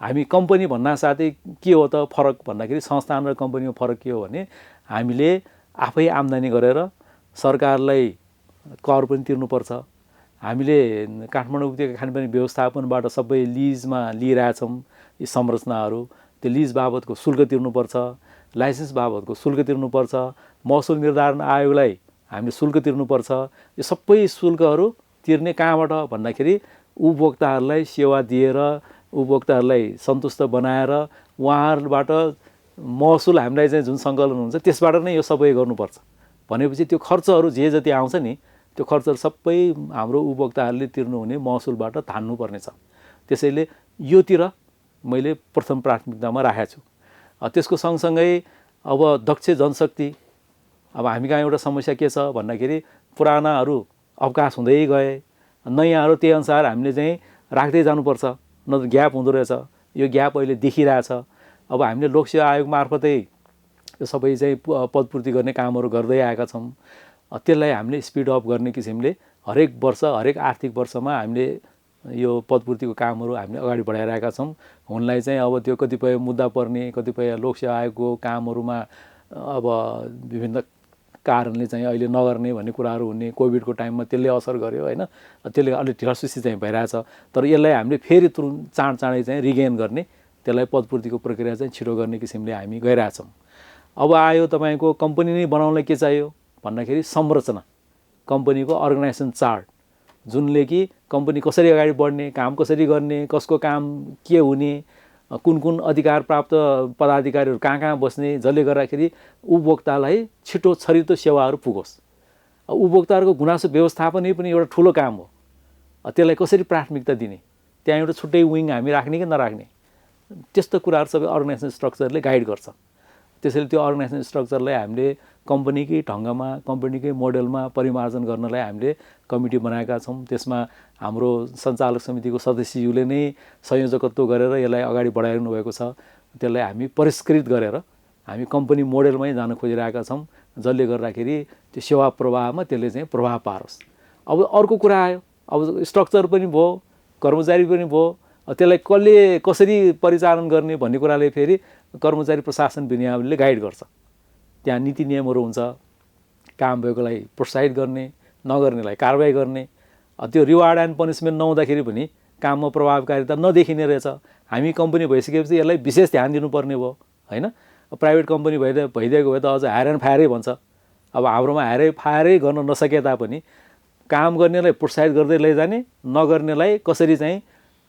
हामी कम्पनी भन्नासाथै के हो त फरक भन्दाखेरि संस्थान र कम्पनीमा फरक के हो भने हामीले आफै आम्दानी गरेर सरकारलाई कर पनि तिर्नुपर्छ। हामीले काठमाडौँ उपत्यका खानेपानी व्यवस्थापनबाट सबै लिजमा लिइरहेछौँ यी संरचनाहरू। त्यो लिज बाबतको शुल्क तिर्नुपर्छ, लाइसेन्स बाबतको शुल्क तिर्नुपर्छ, महसुल निर्धारण आयोगलाई हामीले शुल्क तिर्नुपर्छ। यो सबै शुल्कहरू तिर्ने कहाँबाट भन्दाखेरि उपभोक्ताहरूलाई सेवा दिएर उपभोक्ताहरूलाई सन्तुष्ट बनाएर उहाँहरूबाट महसुल हामीलाई चाहिँ जुन सङ्कलन हुन्छ त्यसबाट नै यो सबै गर्नुपर्छ भनेपछि त्यो खर्चहरू जे जति आउँछ नि त्यो खर्चहरू सबै हाम्रो उपभोक्ताहरूले तिर्नुहुने महसुलबाट थान्नुपर्ने छ। त्यसैले योतिर मैले प्रथम प्राथमिकतामा राखेको छु। त्यसको सँगसँगै अब दक्ष जनशक्ति, अब हामी कहाँ एउटा समस्या के छ भन्दाखेरि पुरानाहरू अवकाश हुँदै गए, नयाँहरू त्यही अनुसार हामीले चाहिँ राख्दै जानुपर्छ, नत्र ग्याप हुँदो रहेछ। यो ग्याप अहिले देखिरहेछ। अब हामीले लोकसेवा आयोग मार्फतै यो सबै चाहिँ पदपूर्ति गर्ने कामहरू गर्दै आएका छौँ। त्यसलाई हामीले स्पिड अप गर्ने किसिमले हरेक वर्ष, हरेक आर्थिक वर्षमा हामीले यो पदपूर्तिको कामहरू हामीले अगाडि बढाइरहेका छौँ। हुनलाई चाहिँ अब त्यो कतिपय मुद्दा पर्ने, कतिपय लोकसेवा आयोगको कामहरूमा अब विभिन्न कारणले चाहिँ अहिले नगर्ने भन्ने कुराहरू हुने, कोभिडको टाइममा त्यसले असर गर्यो होइन, त्यसले अलिक ढिलासुसी चाहिँ भइरहेछ। तर यसलाई हामीले फेरि तुरुन्त चाँडै चाहिँ रिगेन गर्ने, त्यसलाई पदपूर्तिको प्रक्रिया चाहिँ छिटो गर्ने किसिमले हामी गइरहेछौँ। अब आयो तपाईँको कम्पनी नै बनाउनलाई के चाहियो भन्दाखेरि संरचना, कम्पनीको अर्गनाइजेसन चार्ट, जुनले कि कम्पनी कसरी अगाडि बढ्ने, काम कसरी गर्ने, कसको काम के हुने, कुन कुन अधिकार प्राप्त पदाधिकारीहरू कहाँ कहाँ बस्ने, जसले गर्दाखेरि उपभोक्तालाई छिटो छरितो सेवाहरू पुगोस्। उपभोक्ताहरूको गुनासो व्यवस्थापनै पनि एउटा ठुलो काम हो। त्यसलाई कसरी प्राथमिकता दिने, त्यहाँ एउटा छुट्टै विङ हामी राख्ने कि नराख्ने, त्यस्तो कुराहरू सबै अर्गनाइजेसन स्ट्रक्चरले गाइड गर्छ। त्यसैले त्यो अर्गनाइजेसन स्ट्रक्चरलाई हामीले कम्पनीकै ढङ्गमा, कम्पनीकै मोडेलमा परिमार्जन गर्नलाई हामीले कमिटी बनाएका छौँ। त्यसमा हाम्रो सञ्चालक समितिको सदस्यज्यूले नै संयोजकत्व गरेर यसलाई अगाडि बढाइरहनु भएको छ। त्यसलाई हामी परिष्कृत गरेर हामी कम्पनी मोडेलमै जान खोजिरहेका छौँ, जसले गर्दाखेरि त्यो सेवा प्रवाहमा त्यसले चाहिँ प्रभाव पारोस्। अब अर्को कुरा आयो, अब स्ट्रक्चर पनि भयो, कर्मचारी पनि भयो, त्यसलाई कसरी परिचालन गर्ने भन्ने कुराले फेरि कर्मचारी प्रशासन विनियामले गाइड गर्छ। त्यहाँ नीति नियमहरू हुन्छ, काम भएकोलाई प्रोत्साहित गर्ने, नगर्नेलाई कारबाही गर्ने। त्यो रिवार्ड एन्ड पनिसमेन्ट नहुँदाखेरि पनि काममा प्रभावकारिता नदेखिने रहेछ। हामी कम्पनी भइसकेपछि यसलाई विशेष ध्यान दिनुपर्ने भयो होइन। प्राइभेट कम्पनी भइदिएको भए त अझ हायर एन्ड फायरै भन्छ। अब हाम्रोमा हायर फायरै गर्न नसके तापनि काम गर्नेलाई प्रोत्साहित गर्दै लैजाने, नगर्नेलाई कसरी चाहिँ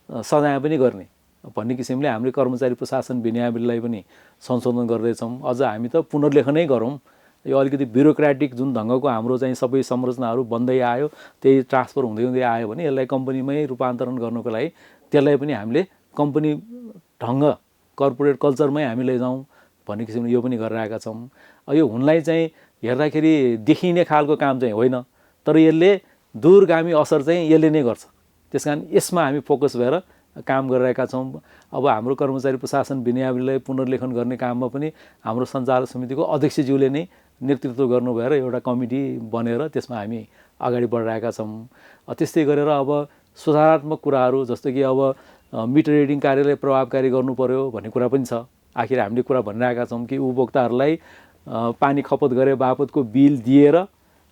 सजाय पनि गर्ने भन्ने किसिमले हामीले कर्मचारी प्रशासन विनियामलाई पनि संशोधन गर्दैछौँ। अझ हामी त पुनर्लेखनै गरौँ। यो अलिकति ब्युरोक्रेटिक जुन ढङ्गको हाम्रो चाहिँ सबै संरचनाहरू बन्दै आयो, त्यही ट्रान्सफर हुँदै हुँदै आयो भने यसलाई कम्पनीमै रूपान्तरण गर्नको लागि त्यसलाई पनि हामीले कम्पनी ढङ्ग कर्पोरेट कल्चरमै हामी लैजाउँ भन्ने किसिमले यो पनि गरिरहेका छौँ। यो हुनलाई चाहिँ हेर्दाखेरि देखिने खालको काम चाहिँ होइन, तर यसले दूरगामी असर चाहिँ यसले नै गर्छ। त्यस कारण यसमा हामी फोकस भएर काम गरिरहेका छौँ। अब हाम्रो कर्मचारी प्रशासन विनियामलाई पुनर्लेखन गर्ने काममा पनि हाम्रो सञ्चालक समितिको अध्यक्षज्यूले नै नेतृत्व गर्नु भएर एउटा कमिटी बनेर त्यसमा हामी अगाडि बढिरहेका छौँ। त्यस्तै गरेर अब सुधारात्मक कुराहरू जस्तो कि अब मिटर रिडिङ कार्यलाई प्रभावकारी गर्नु पर्यो भन्ने कुरा पनि छ। आखिर हामीले कुरा भनिरहेका छौँ कि उपभोक्ताहरूलाई पानी खपत गरे बापतको बिल दिएर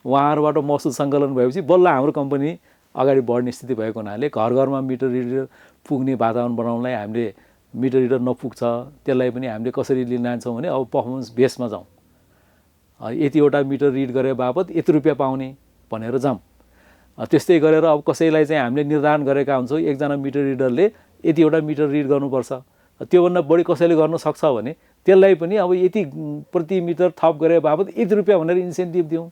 उहाँहरूबाट महसुल सङ्कलन भएपछि बल्ल हाम्रो कम्पनी अगाडि बढ्ने स्थिति भएको हुनाले घर घरमा मिटर रिडर पुग्ने वातावरण बनाउनलाई हामीले मिटर रिडर नपुग्छ त्यसलाई पनि हामीले कसरी लिन जान्छौँ भने अब पर्फर्मेन्स बेसमा जाउँ। यतिवटा मिटर रिड गरे बापत यति रुपियाँ पाउने भनेर जाउँ। त्यस्तै गरेर अब कसैलाई चाहिँ हामीले निर्धारण गरेका हुन्छौँ एकजना मिटर रिडरले यतिवटा मिटर रिड गर्नुपर्छ, त्योभन्दा बढी कसैले गर्न सक्छ भने त्यसलाई पनि अब यति प्रति मिटर थप गरे बापत यति रुपियाँ भनेर इन्सेन्टिभ दिउँ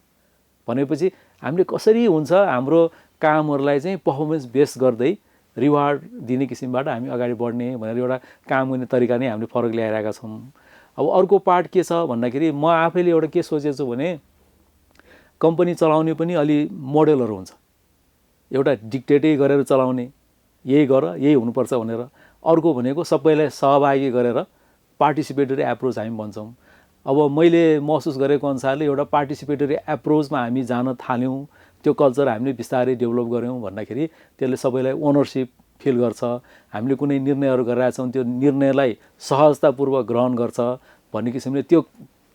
भनेपछि हामीले कसरी हुन्छ हाम्रो कामहरूलाई चाहिँ पर्फर्मेन्स बेस गर्दै रिवार्ड दिने किसिमबाट हामी अगाडि बढ्ने भनेर एउटा काम गर्ने तरिका नै हामीले फरक ल्याइरहेका छौँ। अब अर्को पार्ट के छ भन्दाखेरि म आफैले एउटा के सोचेको छु भने कम्पनी चलाउने पनि अलि मोडेलहरू हुन्छ। एउटा डिक्टेटै गरेर चलाउने, यही गर यही हुनुपर्छ भनेर। अर्को भनेको सबैलाई सहभागी गरेर पार्टिसिपेटरी एप्रोच हामी भन्छौँ। अब मैले महसुस गरेको अनुसारले एउटा पार्टिसिपेटरी एप्रोचमा हामी जान थाल्यौँ, त्यो कल्चर हामीले बिस्तारै डेभलप गऱ्यौँ भन्दाखेरि त्यसले सबैलाई ओनरसिप फिल गर्छ। हामीले कुनै निर्णयहरू गरिरहेका छौँ त्यो निर्णयलाई सहजतापूर्वक ग्रहण गर्छ भन्ने किसिमले त्यो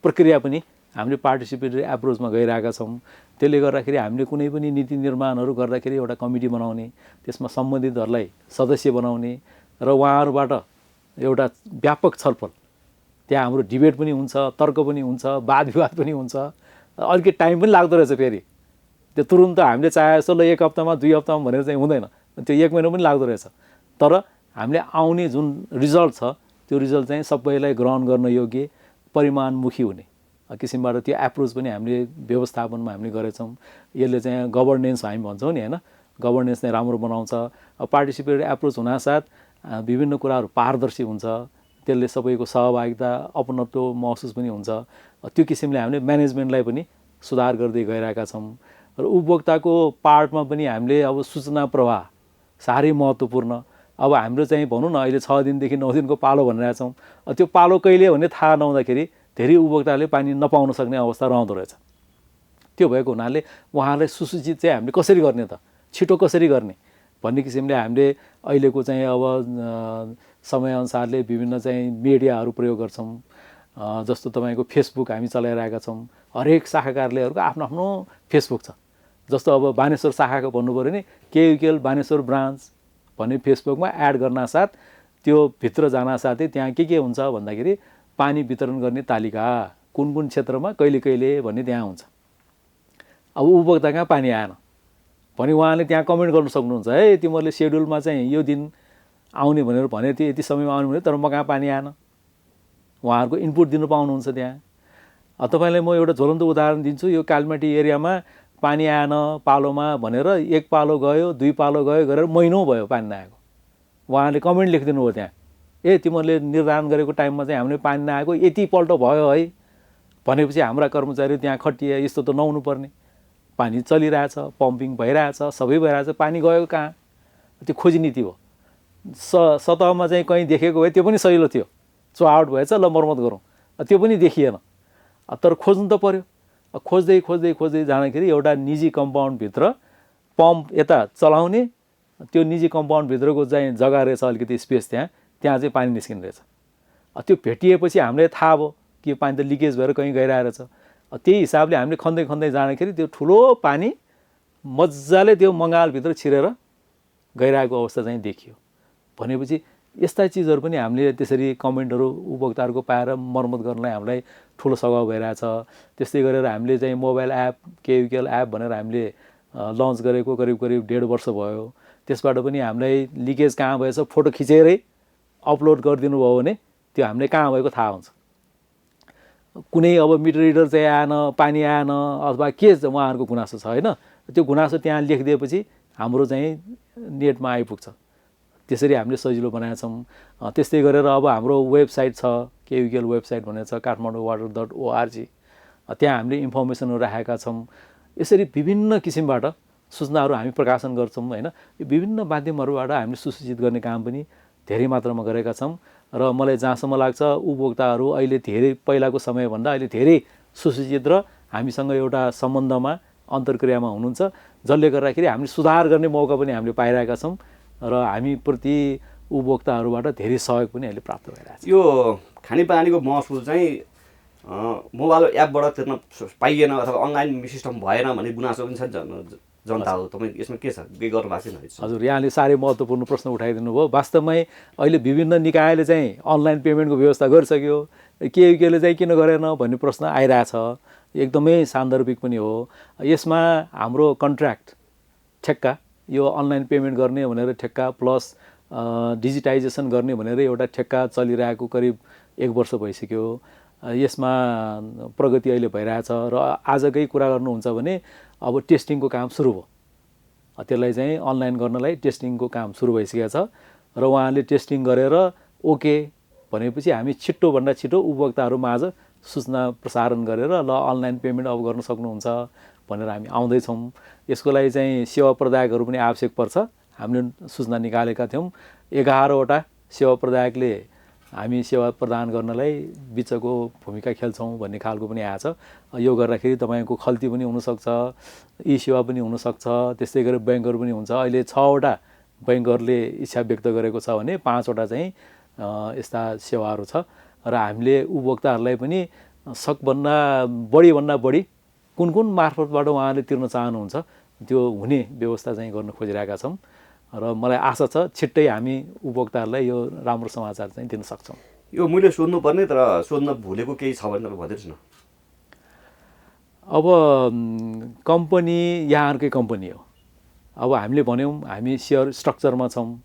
प्रक्रिया पनि हामीले पार्टिसिपेटरी एप्रोचमा गइरहेका छौँ। त्यसले गर्दाखेरि हामीले कुनै पनि नीति निर्माणहरू गर्दाखेरि एउटा कमिटी बनाउने, त्यसमा सम्बन्धितहरूलाई सदस्य बनाउने र उहाँहरूबाट एउटा व्यापक छलफल, त्यहाँ हाम्रो डिबेट पनि हुन्छ, तर्क पनि हुन्छ, वाद विवाद पनि हुन्छ। अलिकति टाइम पनि लाग्दो रहेछ। फेरि त्यो तुरुन्त हामीले चाहे जस्तो ल 1 हप्तामा 2 हप्तामा भनेर चाहिँ हुँदैन, त्यो 1 महिना पनि लाग्दो रहेछ। तर हामीले आउने जुन रिजल्ट छ त्यो रिजल्ट चाहिँ सबैलाई ग्रहण गर्न योग्य परिमाणमुखी हुने किसिमबाट त्यो एप्रोच पनि हामीले व्यवस्थापनमा हामीले गरेछौँ। यसले चाहिँ गभर्नेन्स हामी भन्छौँ नि होइन, गभर्नेन्स चाहिँ राम्रो बनाउँछ। पार्टिसिपेटरी एप्रोच हुनासाथ विभिन्न कुराहरू पारदर्शी हुन्छ, त्यसले सबैको सहभागिता अपनत्व महसुस पनि हुन्छ। त्यो किसिमले हामीले म्यानेजमेन्टलाई पनि सुधार गर्दै गइरहेका छौँ। र उपभोक्ताको पार्टमा पनि हामीले अब सूचना प्रवाह साह्रै महत्त्वपूर्ण। अब हाम्रो चाहिँ भनौँ न अहिले 6 दिनदेखि 9 दिनको पालो भनिरहेका छौँ। त्यो पालो कहिले भन्ने थाहा नहुँदाखेरि धेरै उपभोक्ताले पानी नपाउन सक्ने अवस्था रहँदो रहेछ। त्यो भएको हुनाले उहाँहरूलाई सुसूचित चाहिँ हामीले कसरी गर्ने त, छिटो कसरी गर्ने भन्ने किसिमले हामीले अहिलेको चाहिँ अब समयअनुसारले विभिन्न चाहिँ मिडियाहरू प्रयोग गर्छौँ। जस्तो तपाईँको फेसबुक हामी चलाइरहेका छौँ। हरेक शाखा कार्यालयहरूको आफ्नो आफ्नो फेसबुक छ। जस्तो अब बानेश्वर शाखाको भन्नु पऱ्यो भने केयुकेएल बानेश्वर ब्रान्च भन्ने फेसबुकमा एड गर्न साथ त्यो भित्र जान साथै त्यहाँ के हुन्छ भन्दाखेरि पानी वितरण गर्ने तालिका कुन कुन क्षेत्रमा कहिले कहिले भन्ने त्यहाँ हुन्छ। अब उपभोक्ता कहाँ पानी आएन भने उहाँले त्यहाँ कमेन्ट गर्न सक्नुहुन्छ, है तिमीहरूले सेड्युलमा चाहिँ यो दिन आउने भनेर भने थियो, यति समयमा आउने भने तर म कहाँ पानी आएन। उहाँहरूको इनपुट दिनु पाउनुहुन्छ त्यहाँ। तपाईँलाई म एउटा ज्वलन्त उदाहरण दिन्छु। यो कालीमाटी एरियामा पानी आएन पालोमा भनेर 1 पालो गयो 2 पालो गयो गरेर महिनौ भयो पानी नआएको। उहाँले कमेन्ट लेखिदिनु भयो त्यहाँ, तिमीहरूले निर्धारण गरेको टाइममा चाहिँ हामीले पानी नआएको यतिपल्ट भयो है भनेपछि हाम्रा कर्मचारी त्यहाँ खटिए। यस्तो त नहुनु पर्ने, पानी चलिरहेछ, पम्पिङ भइरहेछ, सबै भइरहेछ, पानी गएको कहाँ? त्यो खोजी नीति हो। सतहमा चाहिँ कहीँ देखेको भए त्यो पनि सहिलो थियो, चुहावट भएछ ल मर्मत गरौँ, त्यो पनि देखिएन। तर खोज्नु त पर्यो। खोज्दै खोज्दै खोज्दै जाँदाखेरि एउटा निजी कम्पाउन्डभित्र पम्प यता चलाउने त्यो निजी कम्पाउन्डभित्रको चाहिँ जग्गा रहेछ अलिकति स्पेस त्यहाँ चाहिँ पानी निस्किने रहेछ। त्यो भेटिएपछि हामीलाई थाहा भयो कि पानी त लिकेज भएर कहीँ गइरहेको रहेछ। त्यही हिसाबले हामीले खन्दै खन्दै जाँदाखेरि त्यो ठुलो पानी मजाले त्यो मङ्गालभित्र छिरेर गइरहेको अवस्था चाहिँ देखियो। भनेपछि यस्ता चिजहरू पनि हामीले त्यसरी कमेन्टहरू उपभोक्ताहरूको पाएर मर्मत गर्नलाई हामीलाई ठुलो सघाउ भइरहेछ। त्यस्तै गरेर हामीले चाहिँ मोबाइल एप केयुकेएल एप भनेर हामीले लन्च गरेको करिब 1.5 वर्ष भयो। त्यसबाट पनि हामीलाई लिकेज कहाँ भएछ फोटो खिचेरै अपलोड गरिदिनु भयो भने त्यो हामीले कहाँ भएको थाहा हुन्छ। कुनै अब मिटर रिडर चाहिँ आएन, पानी आएन अथवा के उहाँहरूको गुनासो छ होइन, त्यो गुनासो त्यहाँ लेखिदिएपछि हाम्रो चाहिँ नेटमा आइपुग्छ। त्यसरी हामीले सजिलो बनाएका छौँ। त्यस्तै गरेर अब हाम्रो वेबसाइट छ, केयुकेएल वेबसाइट भनेर छ, kathmanduwater.org। त्यहाँ हामीले इन्फर्मेसनहरू राखेका छौँ। यसरी विभिन्न किसिमबाट सूचनाहरू हामी प्रकाशन गर्छौँ होइन। यो विभिन्न माध्यमहरूबाट हामीले सुसूचित गर्ने काम पनि धेरै मात्रामा गरेका छौँ। र मलाई जहाँसम्म लाग्छ उपभोक्ताहरू अहिले धेरै पहिलाको समयभन्दा अहिले धेरै सुसूचित र हामीसँग एउटा सम्बन्धमा अन्तर्क्रियामा हुनुहुन्छ, जसले गर्दाखेरि हामीले सुधार गर्ने मौका पनि हामीले पाइरहेका छौँ र हामीप्रति उपभोक्ताहरूबाट धेरै सहयोग पनि अहिले प्राप्त भइरहेको छ। यो खानेपानीको महसुल चाहिँ मोबाइल एपबाट तिर्न पाइएन अथवा अनलाइन सिस्टम भएन भन्ने गुनासो पनि छ जनताहरू। तपाईँ यसमा के छ, के गर्नु भएको छैन? हजुर, यहाँले साह्रै महत्त्वपूर्ण प्रश्न उठाइदिनु भयो। वास्तवमै अहिले विभिन्न निकायले चाहिँ अनलाइन पेमेन्टको व्यवस्था गरिसक्यो, केयुकेले चाहिँ किन गरेन भन्ने प्रश्न आइरहेछ। एकदमै सान्दर्भिक पनि हो। यसमा हाम्रो कन्ट्र्याक्ट ठेक्का, यो अनलाइन पेमेन्ट गर्ने भनेर ठेक्का प्लस डिजिटाइजेसन गर्ने भनेर एउटा ठेक्का चलिरहेको करिब 1 वर्ष भइसक्यो। यसमा प्रगति अहिले भइरहेछ र आजकै कुरा गर्नुहुन्छ भने अब टेस्टिङको काम सुरु भयो। त्यसलाई चाहिँ अनलाइन गर्नलाई टेस्टिङको काम सुरु भइसकेको छ र उहाँले टेस्टिङ गरेर ओके भनेपछि हामी छिट्टोभन्दा छिटो उपभोक्ताहरूमाझ सूचना प्रसारण गरेर ल अनलाइन पेमेन्ट अब गर्न सक्नुहुन्छ भनेर हामी आउँदैछौँ। यसको लागि चाहिँ सेवा प्रदायकहरू पनि आवश्यक पर्छ। हामीले सूचना निकालेका थियौँ। 11वटा सेवा प्रदायकले हामी सेवा प्रदान गर्नलाई बिचको भूमिका खेल्छौँ भन्ने खालको पनि आएछ। यो गर्दाखेरि तपाईँको खल्ती पनि हुनसक्छ, ई सेवा पनि हुनसक्छ। त्यस्तै गरेर ब्याङ्कहरू पनि हुन्छ। अहिले 6वटा ब्याङ्कहरूले इच्छा व्यक्त गरेको छ भने 5वटा चाहिँ यस्ता सेवाहरू छ र हामीले उपभोक्ताहरूलाई पनि सकभन्दा बढी कुन कुन मार्फतबाट उहाँले तिर्न चाहनुहुन्छ त्यो हुने व्यवस्था चाहिँ गर्न खोजिरहेका छौँ र मलाई आशा छ छिट्टै हामी उपभोक्ताहरूलाई यो राम्रो समाचार चाहिँ दिन सक्छौँ। यो मैले सोध्नुपर्ने तर सोध्न भुलेको केही छ भने तपाईँ भनिदिनुहोस् न। अब कम्पनी यहाँहरूकै कम्पनी हो। अब हामीले भन्यौँ हामी सेयर स्ट्रक्चरमा छौँ।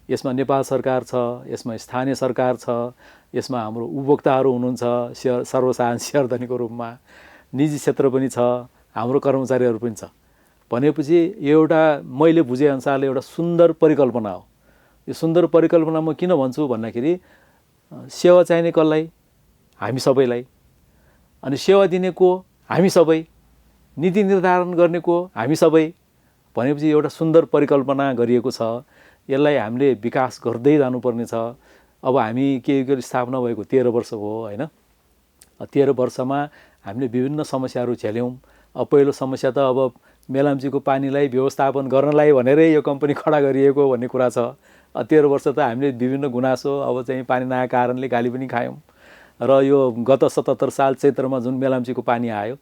यसमा नेपाल सरकार छ, यसमा स्थानीय सरकार छ, यसमा हाम्रो उपभोक्ताहरू हुनुहुन्छ सर्वसाधारण सेयरधनीको रूपमा, निजी क्षेत्र पनि छ, हाम्रो कर्मचारीहरू पनि छ। भनेपछि यो एउटा मैले बुझेअनुसारले एउटा सुन्दर परिकल्पना हो। यो सुन्दर परिकल्पना म किन भन्छु भन्दाखेरि सेवा चाहिने कसलाई? हामी सबैलाई। अनि सेवा दिने को? हामी सबै। नीति निर्धारण गर्ने को? हामी सबै। भनेपछि एउटा सुन्दर परिकल्पना गरिएको छ। यसलाई हामीले विकास गर्दै जानुपर्ने छ। अब हामी केयुकेएल स्थापना भएको 13 वर्ष भयो होइन। 13 वर्षमा हामीले विभिन्न समस्याहरू झेल्यौँ। पहिलो समस्या त अब मेलाम्चीको पानीलाई व्यवस्थापन गर्नलाई भनेरै यो कम्पनी खडा गरिएको भन्ने कुरा छ। 13 वर्ष त हामीले विभिन्न गुनासो अब चाहिँ पानी नआएको कारणले गाली पनि खायौँ र यो गत 77 साल चैत्रमा जुन मेलाम्चीको पानी आयो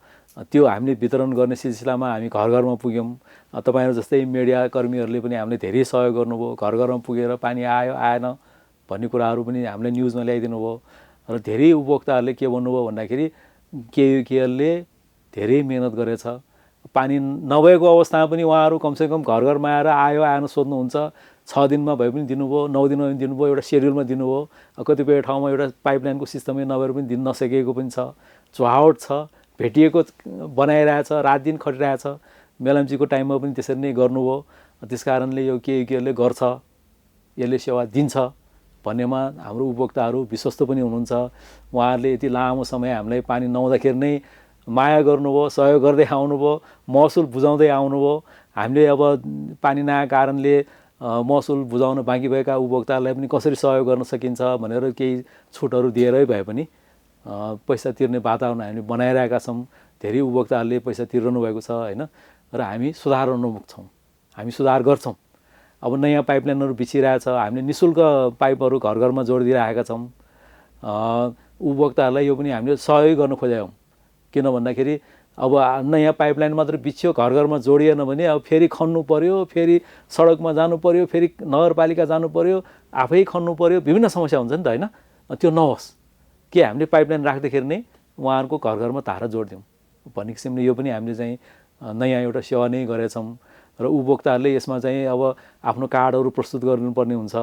त्यो हामीले वितरण गर्ने सिलसिलामा हामी घर घरमा पुग्यौँ। तपाईँहरू जस्तै मिडिया कर्मीहरूले पनि हामीले धेरै सहयोग गर्नुभयो। घर घरमा पुगेर पानी आयो आएन भन्ने कुराहरू पनि हामीले न्युजमा ल्याइदिनु भयो र धेरै उपभोक्ताहरूले के भन्नुभयो भन्दाखेरि केयुकेएलले धेरै मेहनत गरेछ। पानी नभएको अवस्थामा पनि उहाँहरू कमसेकम घर घरमा आएर आयो आएन सोध्नुहुन्छ। 6 दिनमा भए पनि दिनुभयो, 9 दिनमा पनि दिनुभयो, एउटा सेड्युलमा दिनुभयो। कतिपय ठाउँमा एउटा पाइपलाइनको सिस्टमै नभएर पनि दिन नसकेको पनि छ। चुहावट छ, भेटिएको बनाइरहेछ, रात दिन खटिरहेछ। मेलाम्चीको टाइममा पनि त्यसरी नै गर्नुभयो। त्यस कारणले यो केयुकेएलले गर्छ, यसले सेवा दिन्छ भन्नेमा हाम्रो उपभोक्ताहरू विश्वस्त पनि हुनुहुन्छ। उहाँहरूले यति लामो समय हामीलाई पानी नहुँदाखेरि नै माया गर्नुभयो, सहयोग गर्दै आउनुभयो, महसुल बुझाउँदै आउनुभयो। हामीले अब पानी नआएको कारणले महसुल बुझाउन बाँकी भएका उपभोक्ताहरूलाई पनि कसरी सहयोग गर्न सकिन्छ भनेर केही छुटहरू दिएरै भए पनि पैसा तिर्ने वातावरण हामी बनाइरहेका छौँ। धेरै उपभोक्ताहरूले पैसा तिर्नु भएको छ होइन। र हामी सुधार उन्मुख छौँ, हामी सुधार गर्छौँ। अब नयाँ पाइपलाइनहरू बिछिरहेछ, हामीले निःशुल्क पाइपहरू घर घरमा जोडिदिइरहेका छौँ। उपभोक्ताहरूलाई यो पनि हामीले सहयोग गर्न खोजेका हौँ। किन भन्दाखेरि अब नयाँ पाइपलाइन मात्र बिछ्यो, घर घरमा जोडिएन भने अब फेरि खन्नु पर्यो, फेरि सडकमा जानु पर्यो, फेरि नगरपालिका जानु पर्यो, आफै खन्नु पर्यो, विभिन्न समस्या हुन्छ नि त होइन। त्यो नहोस्, के हामीले पाइपलाइन राख्दाखेरि नै उहाँहरूको घर घरमा धारा जोडिदिउँ भन्ने किसिमले यो पनि हामीले चाहिँ नयाँ एउटा सेवा नै गरेछौँ। र उपभोक्ताहरूले यसमा चाहिँ अब आफ्नो कार्डहरू प्रस्तुत गर्नुपर्ने हुन्छ।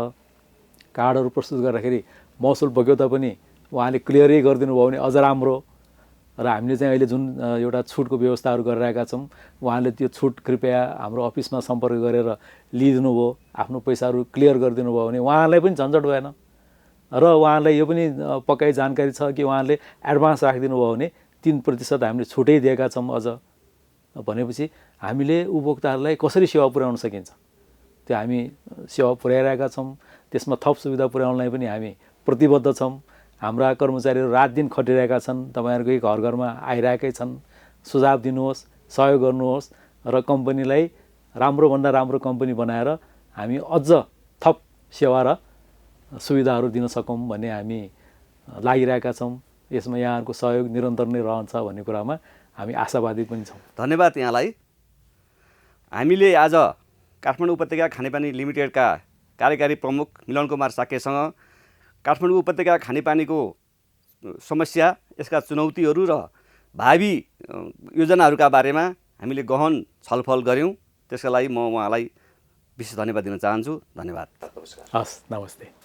कार्डहरू प्रस्तुत गर्दाखेरि महसुल बग्यौता पनि उहाँले क्लियरै गरिदिनु भयो भने अझ राम्रो। र हामीले चाहिँ अहिले जुन एउटा छुटको व्यवस्थाहरू गरिरहेका छौँ, उहाँले त्यो छुट कृपया हाम्रो अफिसमा सम्पर्क गरेर लिइदिनु भयो, आफ्नो पैसाहरू क्लियर गरिदिनु भयो भने उहाँलाई पनि झन्झट भएन। र उहाँलाई यो पनि पक्कै जानकारी छ कि उहाँले एडभान्स राखिदिनु भयो भने 3% हामीले छुटै दिएका छौँ। अझ भनेपछि हामीले उपभोक्ताहरूलाई कसरी सेवा पुर्याउन सकिन्छ त्यो हामी सेवा पुर्याइरहेका छौँ। त्यसमा थप सुविधा पुर्याउनलाई पनि हामी प्रतिबद्ध छौँ। हाम्रा कर्मचारीहरू रात दिन खटिरहेका छन्, तपाईँहरूकै घर घरमा आइरहेकै छन्। सुझाव दिनुहोस्, सहयोग गर्नुहोस् र कम्पनीलाई राम्रोभन्दा राम्रो कम्पनी बनाएर हामी अझ थप सेवा र सुविधाहरू दिन सकौँ भन्ने हामी लागिरहेका छौँ। यसमा यहाँहरूको सहयोग निरन्तर नै रहन्छ भन्ने कुरामा हामी आशावादी पनि छौँ। धन्यवाद यहाँलाई। हामीले आज काठमाडौँ उपत्यका खानेपानी लिमिटेडका कार्यकारी प्रमुख मिलन कुमार साक्यसँग काठमाडौँ उपत्यका खानेपानीको समस्या, यसका चुनौतीहरू र भावी योजनाहरूका बारेमा हामीले गहन छलफल गऱ्यौँ। त्यसका लागि म उहाँलाई विशेष धन्यवाद दिन चाहन्छु। धन्यवाद। हस्, नमस्ते।